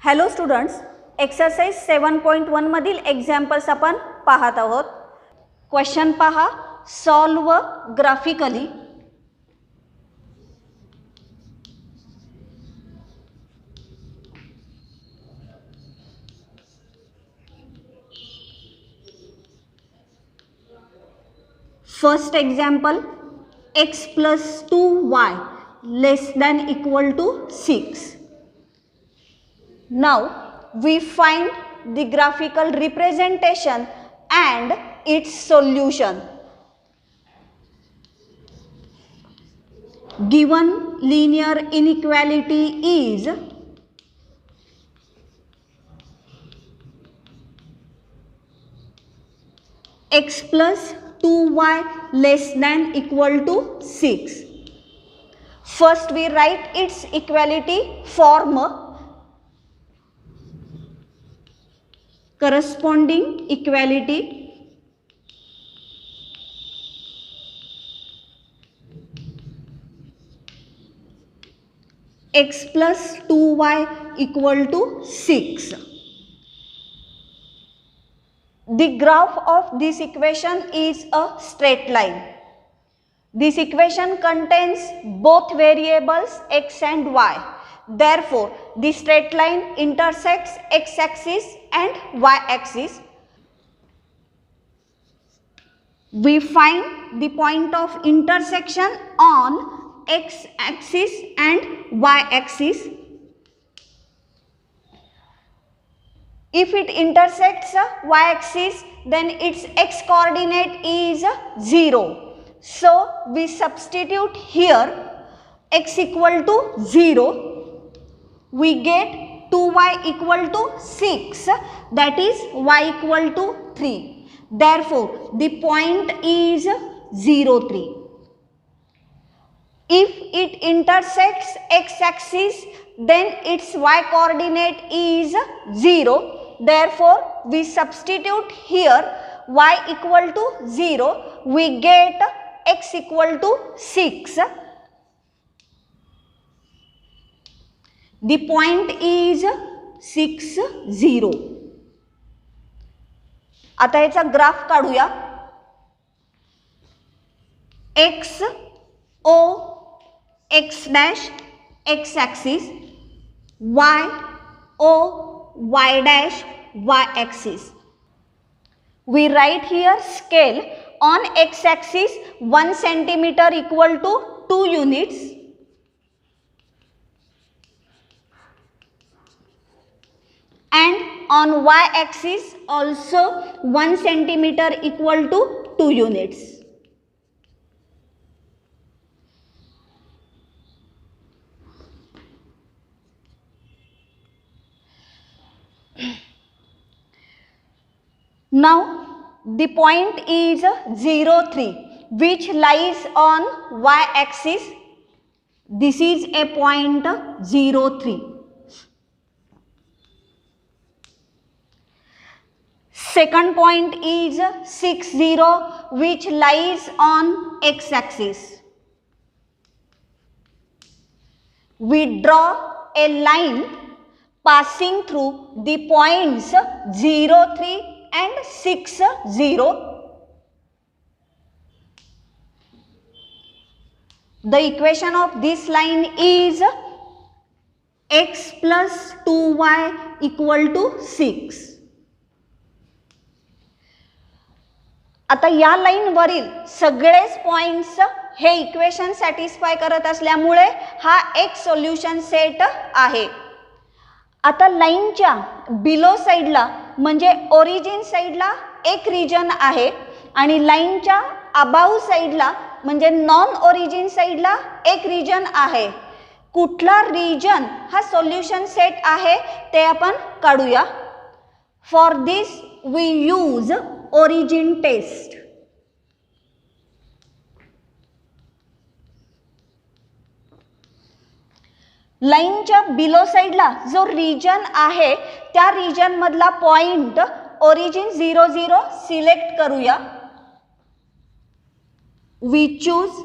Hello students, exercise 7.1 मधील examples आपण पाहत आहोत. क्वेश्चन पहा, solve graphically. First example, x plus 2y less than equal to 6. Now we find the graphical representation and its solution. Given linear inequality is x plus 2y less than equal to 6. First we write its equality form. Corresponding equality x plus 2y equal to 6. The graph of this equation is a straight line. This equation contains both variables x and y. Therefore, the straight line intersects x-axis and y-axis. We find the point of intersection on x-axis and y-axis. If it intersects y-axis, then its x-coordinate is 0. So, we substitute here x equal to 0. We get 2y equal to 6, that is y equal to 3. Therefore, the point is 0, 3. If it intersects x-axis, then its y-coordinate is 0. Therefore, we substitute here y equal to 0. We get x equal to 6. The point is 6, 0. आता याचा graph काढूया. x o x dash x axis, y o y dash y axis. We write here scale. On x axis 1 centimeter equal to 2 units. And on y axis also 1 centimeter equal to 2 units. Now the point is 0, 3, which lies on y axis. This is a point 0, 3. Second point is 6, 0, which lies on x axis. We draw a line passing through the points 0, 3 and 6, 0. The equation of this line is x plus 2y equal to 6. आता या line वरील सगळेच points हे equation satisfy करत असल्यामुळे हा एक solution set आहे. आता लाईनच्या बिलो साइडला म्हणजे ओरिजिन साइडला एक रिजन आहे आणि लाईनच्या अबाव साइडला म्हणजे नॉन ओरिजिन साइडला एक रिजन आहे. कुठला रिजन हा सोल्युशन सेट आहे ते आपण काढूया. For this we use origin test. लाईनच्या बिलो साइडला जो रिजन आहे त्या रिजन मधला पॉइंट ओरिजिन 0, 0 सिलेक्ट करूया. We choose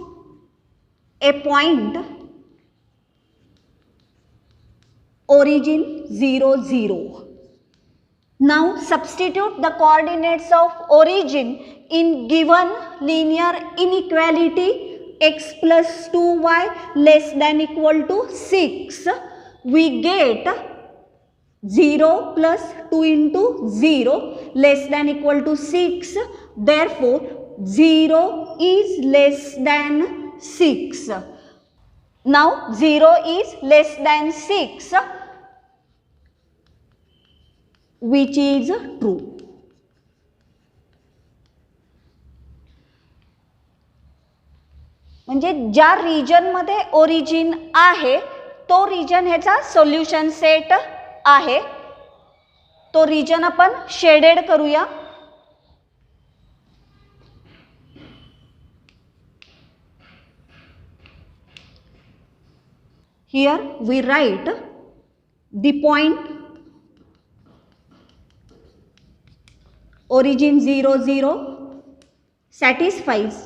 a point origin 0 0. Now substitute the coordinates of origin in given linear inequality x plus 2y less than equal to 6. We get 0 plus 2 into 0 less than equal to 6. Therefore 0 is less than 6. Now 0 is less than 6, which is true. म्हणजे ज्या रिजनमध्ये origin आहे तो region ह्याचा solution set आहे. तो region आपण shaded करूया. Here we write the point origin 0 0 satisfies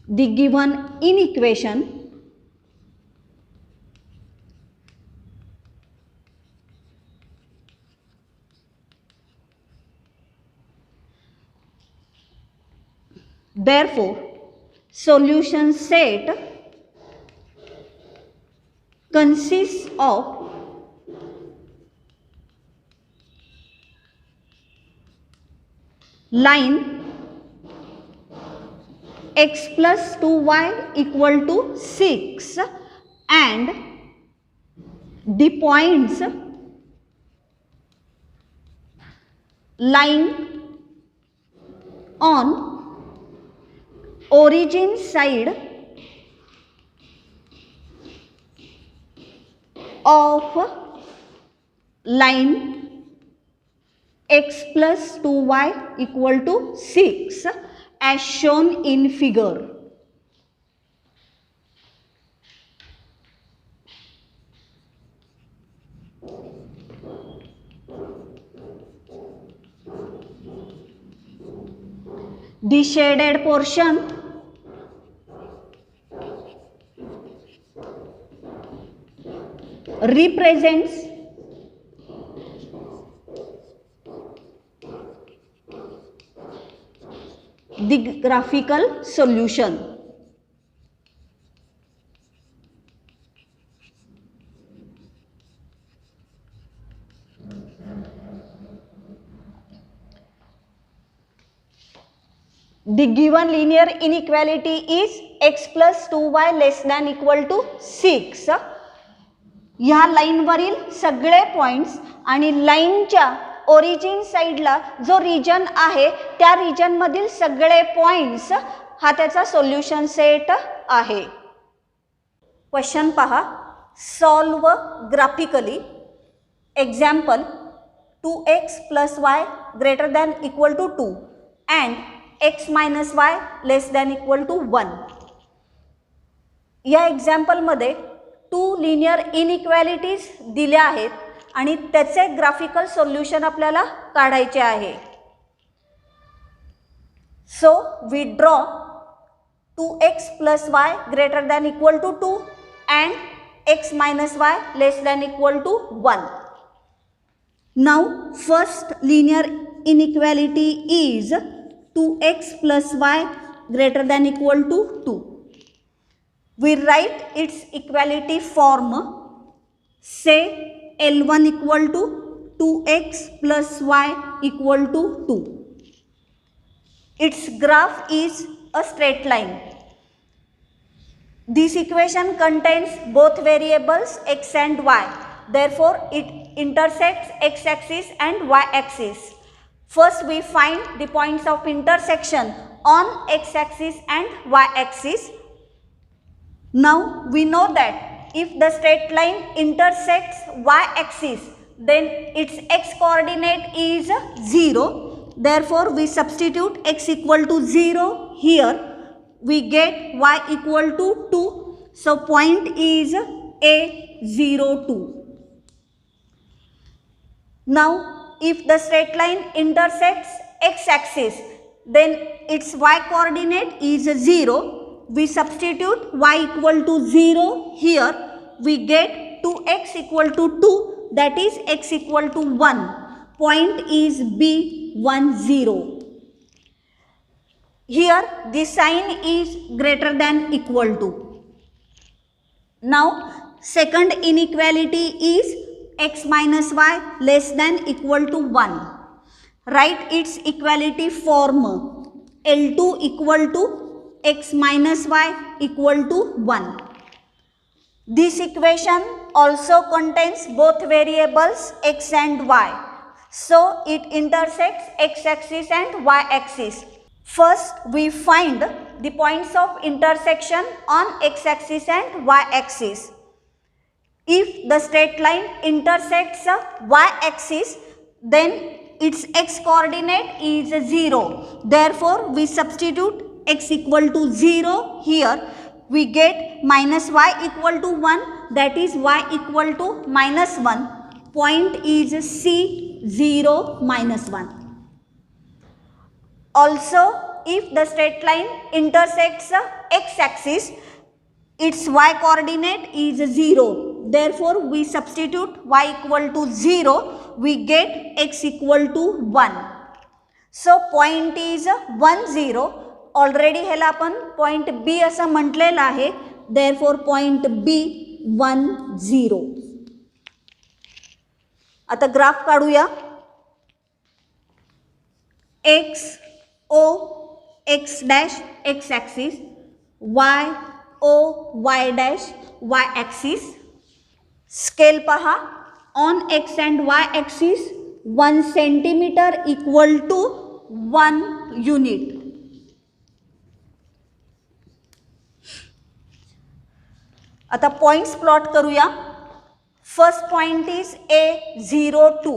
the given inequation therefore solution set consists of line x plus 2y equal to 6 and the points lying on origin side of line x plus 2y equal to 6 as shown in figure. The shaded portion represents the graphical solution. The given linear inequality is x plus 2y less than equal to 6. ह्या लाईनवरील सगळे points आणि लाईनच्या origin साईडला जो region आहे त्या रिजनमधील सगळे points हा त्याचा सोल्युशन सेट आहे. क्वेश्चन पहा. Solve graphically. Example 2x plus y greater than equal to 2 and x minus y less than equal to 1. या एक्झाम्पलमध्ये 2 लिनियर इनइक्वॅलिटीज दिल्या आहेत आणि त्याचे ग्राफिकल सोल्युशन आपल्याला काढायचे आहे. So we draw 2x plus y greater than equal to 2 and x minus y less than equal to 1. Now first linear inequality is 2x plus y greater than equal to 2. We write its equality form. Say L1 equal to 2x plus y equal to 2. Its graph is a straight line. This equation contains both variables x and y. Therefore, it intersects x-axis and y-axis. First, we find the points of intersection on x-axis and y-axis. Now we know that if the straight line intersects y-axis, then its x coordinate is 0. Therefore, we substitute x equal to 0 here. We get y equal to 2. So, point is A 0 2. Now, if the straight line intersects x-axis, then its y coordinate is 0. We substitute y equal to 0 here. we get 2x equal to 2, that is x equal to 1. Point is B, 1, 0. Here the sign is greater than equal to. Now second inequality is x minus y less than equal to 1. Write its equality form. L2 equal to x minus y equal to 1. This equation also contains both variables x and y. So it intersects x-axis and y-axis. First we find the points of intersection on x-axis and y-axis. If the straight line intersects y-axis, then its x coordinate is 0. Therefore, we substitute x equal to 0 here. We get minus y equal to 1, that is y equal to minus 1. Point is C, 0, minus 1. Also, if the straight line intersects x-axis, its y coordinate is 0. Therefore, we substitute y equal to 0. We get x equal to 1. So, point is 1, 0. Already ह्याला आपण point B असं म्हटलेलं आहे. Therefore, point B 1, 0. आता graph काढूया. x O x dash x axis, y O y dash y axis. Scale पहा. On x and y axis 1 centimeter equal to 1 unit. आता points plot करूया. First point is A02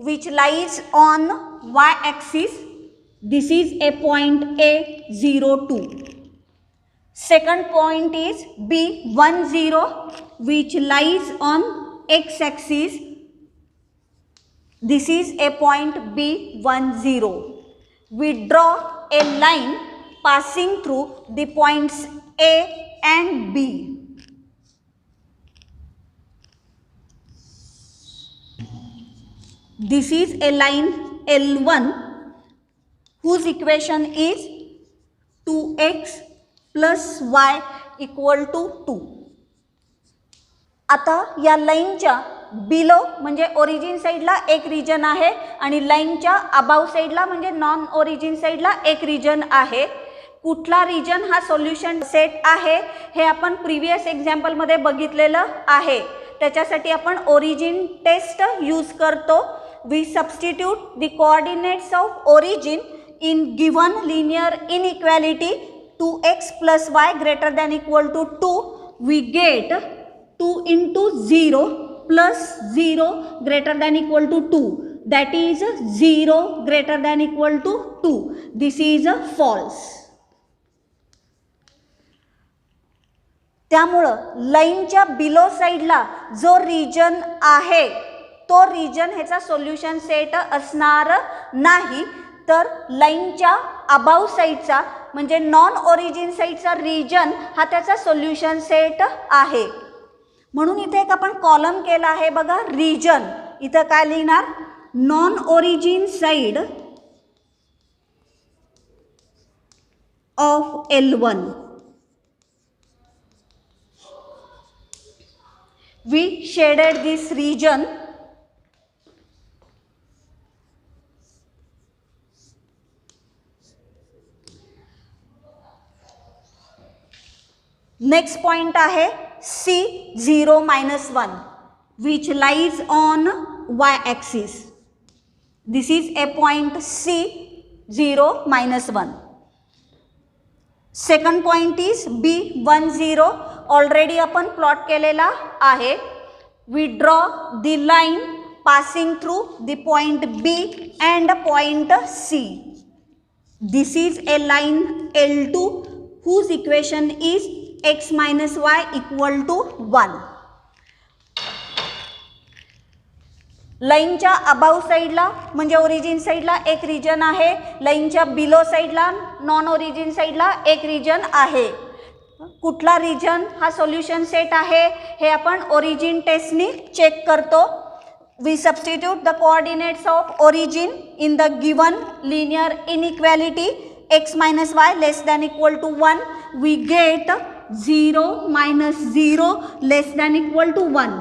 which lies on y axis. This is a point A02. Second point is B10 which lies on x axis. This is a point B10. We draw a line passing through the points A and B. This is a line L1 whose equation is 2x plus y equal to 2. आता या लाईनच्या below म्हणजे origin साईडला एक region आहे आणि लाईनच्या above साईडला म्हणजे नॉन ओरिजिन साईडला एक रिजन आहे. कुठला रिजन हा सोल्युशन सेट आहे हे आपण प्रिव्हियस एक्झाम्पलमध्ये बघितलेलं आहे. त्याच्यासाठी आपण ओरिजिन टेस्ट यूज करतो. We substitute the coordinates of origin in given linear inequality 2x plus y greater than equal to 2. We get 2 into 0 plus 0 greater than equal to 2. That is 0 greater than equal to 2. This is a false. त्यामुळं लाईनच्या below साईडला जो region आहे तो region ह्याचा solution set असणार नाही. तर लाईनच्या अबाव साईडचा म्हणजे नॉन ओरिजिन साईडचा रिजन हा त्याचा सोल्युशन सेट आहे. म्हणून इथे एक आपण कॉलम केला आहे बघा रिजन. इथं काय लिहिणार non origin side of L1. We shaded this region. Next point आहे C0 minus 1 which lies on y axis. This is a point C0 minus 1. Second point is B10. Already आपण plot केलेला आहे. We draw the line passing through the point B and point C. This is a line L2 whose equation is x minus y equal to 1. लाईनच्या above साईडला म्हणजे origin साईडला एक region आहे. लाईनच्या बिलो साईडला नॉन ओरिजिन साईडला एक रिजन आहे. कुठला रिजन हा सोल्युशन सेट आहे हे आपण ओरिजिन टेस्टनी चेक करतो. We substitute the coordinates of origin in the given linear inequality x minus y less than equal to 1. We get 0 minus 0 less than equal to 1.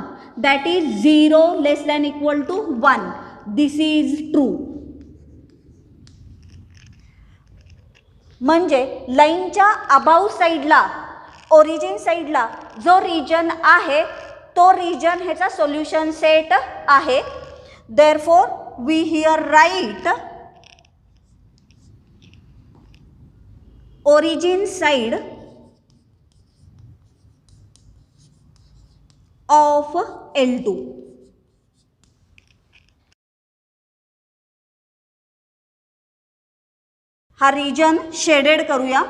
That is 0 less than equal to 1. This is true. म्हणजे लाईनच्या above साईडला origin साईडला जो region आहे तो region ह्याचा solution set आहे. Therefore we here write origin side of L2. हा रिजन शेडेड करूया.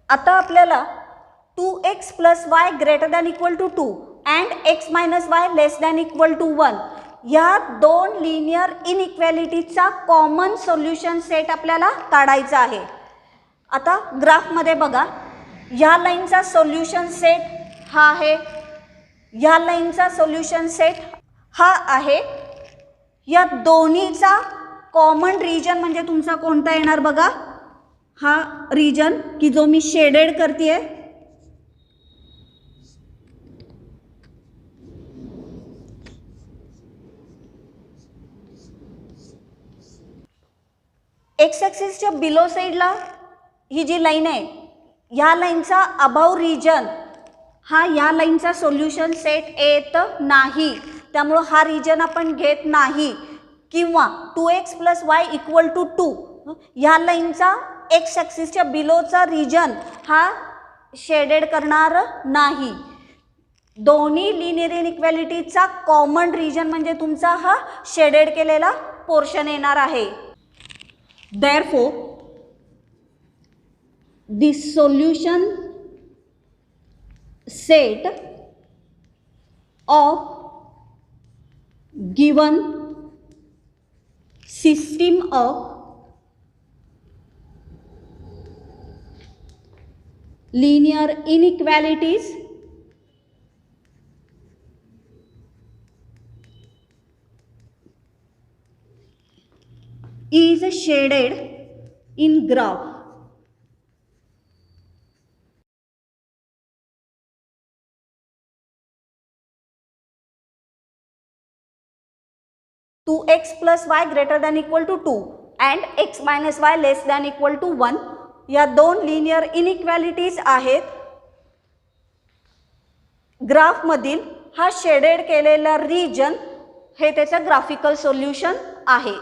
आता आपल्याला 2x plus y greater than equal to 2 and x minus y less than equal to 1 या दोन लिनियर इनइक्वॅलिटीचा कॉमन सोल्युशन सेट आपल्याला काढायचा आहे. आता ग्राफमध्ये बघा, या लाईनचा सोल्युशन सेट हा आहे, या लाईनचा सोल्युशन सेट हा आहे. या दोन्हीचा कॉमन रिजन म्हणजे तुमचा कोणता येणार बघा, हा रिजन की जो मी शेडेड करतेय. एक्स ॲक्सिसच्या बिलो साईडला ही जी लाईन आहे, ह्या लाईनचा अबाव रिजन हा या लाईनचा सोल्युशन सेट येत नाही, त्यामुळे हा रिजन आपण घेत नाही. किंवा 2x plus y equal to 2 ह्या लाईनचा एक्स ॲक्सिसच्या बिलोचा रिजन हा शेडेड करणार नाही. दोन्ही लिनियर इनइक्वॅलिटीचा कॉमन रिजन म्हणजे तुमचा हा शेडेड केलेला पोर्शन येणार आहे. Therefore, the solution set of given system of linear inequalities is shaded in graph. To x plus y greater than equal to 2 and x minus y less than equal to 1 या दोन linear इनइक्वॅलिटीज आहेत. Graph मधील हा shaded केलेला region हे त्याचं graphical solution आहे.